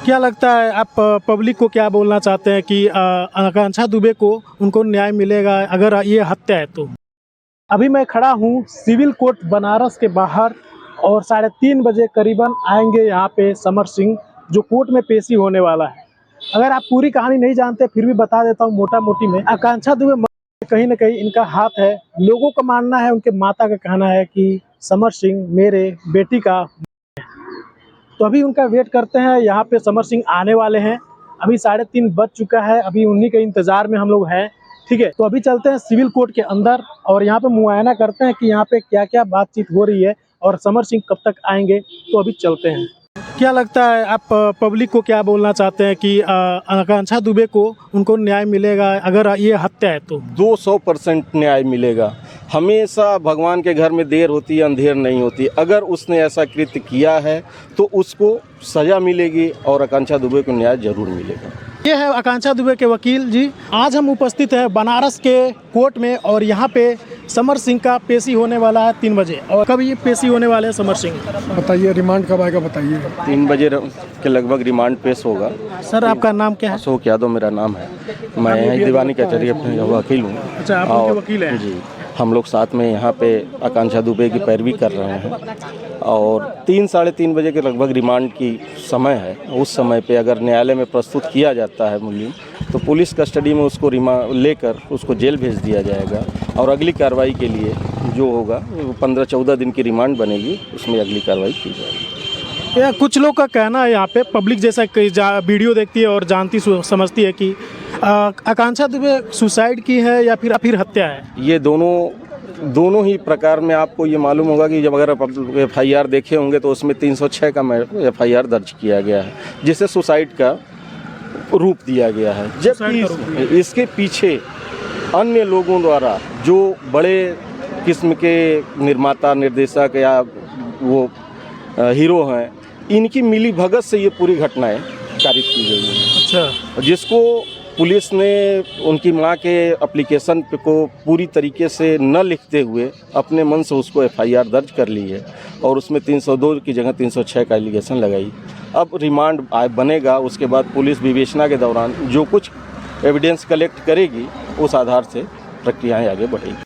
क्या लगता है आप पब्लिक को क्या बोलना चाहते हैं कि आकांक्षा दुबे को उनको न्याय मिलेगा अगर ये हत्या है तो? अभी मैं खड़ा हूँ सिविल कोर्ट बनारस के बाहर और 3:30 बजे करीबन आएंगे यहाँ पे समर सिंह, जो कोर्ट में पेशी होने वाला है। अगर आप पूरी कहानी नहीं जानते फिर भी बता देता हूँ मोटा मोटी में। आकांक्षा दुबे कहीं ना कहीं इनका हाथ है। लोगों का मानना है, उनके माता का कहना है कि समर सिंह मेरे बेटी का, तो अभी उनका वेट करते हैं। यहाँ पे समर सिंह आने वाले हैं। अभी 3:30 बज चुका है, अभी उन्हीं के इंतजार में हम लोग हैं। ठीक है, तो अभी चलते हैं सिविल कोर्ट के अंदर और यहाँ पे मुआयना करते हैं कि यहाँ पे क्या क्या बातचीत हो रही है और समर सिंह कब तक आएंगे। तो अभी चलते हैं। क्या लगता है आप पब्लिक को क्या बोलना चाहते हैं कि आकांक्षा दुबे को उनको न्याय मिलेगा अगर ये हत्या है तो? 200% न्याय मिलेगा। हमेशा भगवान के घर में देर होती है, अंधेर नहीं होती। अगर उसने ऐसा कृत्य किया है तो उसको सज़ा मिलेगी और आकांक्षा दुबे को न्याय जरूर मिलेगा। ये है आकांक्षा दुबे के वकील जी। आज हम उपस्थित हैं बनारस के कोर्ट में और यहाँ पे समर सिंह का पेशी होने वाला है 3 बजे। और कब ये पेशी होने वाले हैं समर सिंह? बताइए, रिमांड कब आएगा बताइए। 3 बजे के लगभग रिमांड पेश होगा। सर आपका नाम क्या है? अशोक यादव मेरा नाम है। मैं यहीं दीवानी कचहरी अपने वकील हूँ। अच्छा, आप उनके वकील हैं? जी, हम लोग साथ में यहाँ पे आकांक्षा दुबे की पैरवी कर रहे हैं और 3-3:30 बजे के लगभग रिमांड की समय है। उस समय पे अगर न्यायालय में प्रस्तुत किया जाता है मुलजिम, तो पुलिस कस्टडी में उसको लेकर उसको जेल भेज दिया जाएगा और अगली कार्रवाई के लिए जो होगा 15-14 दिन की रिमांड बनेगी, उसमें अगली कार्रवाई की जाएगी। या कुछ लोग का कहना है, यहाँ पे पब्लिक जैसा वीडियो देखती है और जानती समझती है कि आकांक्षा दुबे सुसाइड की है या फिर हत्या है। ये दोनों ही प्रकार में आपको ये मालूम होगा कि जब अगर आप FIR देखे होंगे तो उसमें 306 का FIR दर्ज किया गया है, जिसे सुसाइड का रूप दिया गया है। जबकि इसके पीछे अन्य लोगों द्वारा, जो बड़े किस्म के निर्माता निर्देशक या वो हीरो हैं, इनकी मिली भगत से ये पूरी घटनाएं कारित की गई हैं। अच्छा, जिसको पुलिस ने उनकी मां के एप्लीकेशन को पूरी तरीके से न लिखते हुए अपने मन से उसको FIR दर्ज कर ली है और उसमें 302 की जगह 306 का एलिगेशन लगाई। अब रिमांड बनेगा, उसके बाद पुलिस विवेचना के दौरान जो कुछ एविडेंस कलेक्ट करेगी उस आधार से प्रक्रियाएं आगे बढ़ेगी।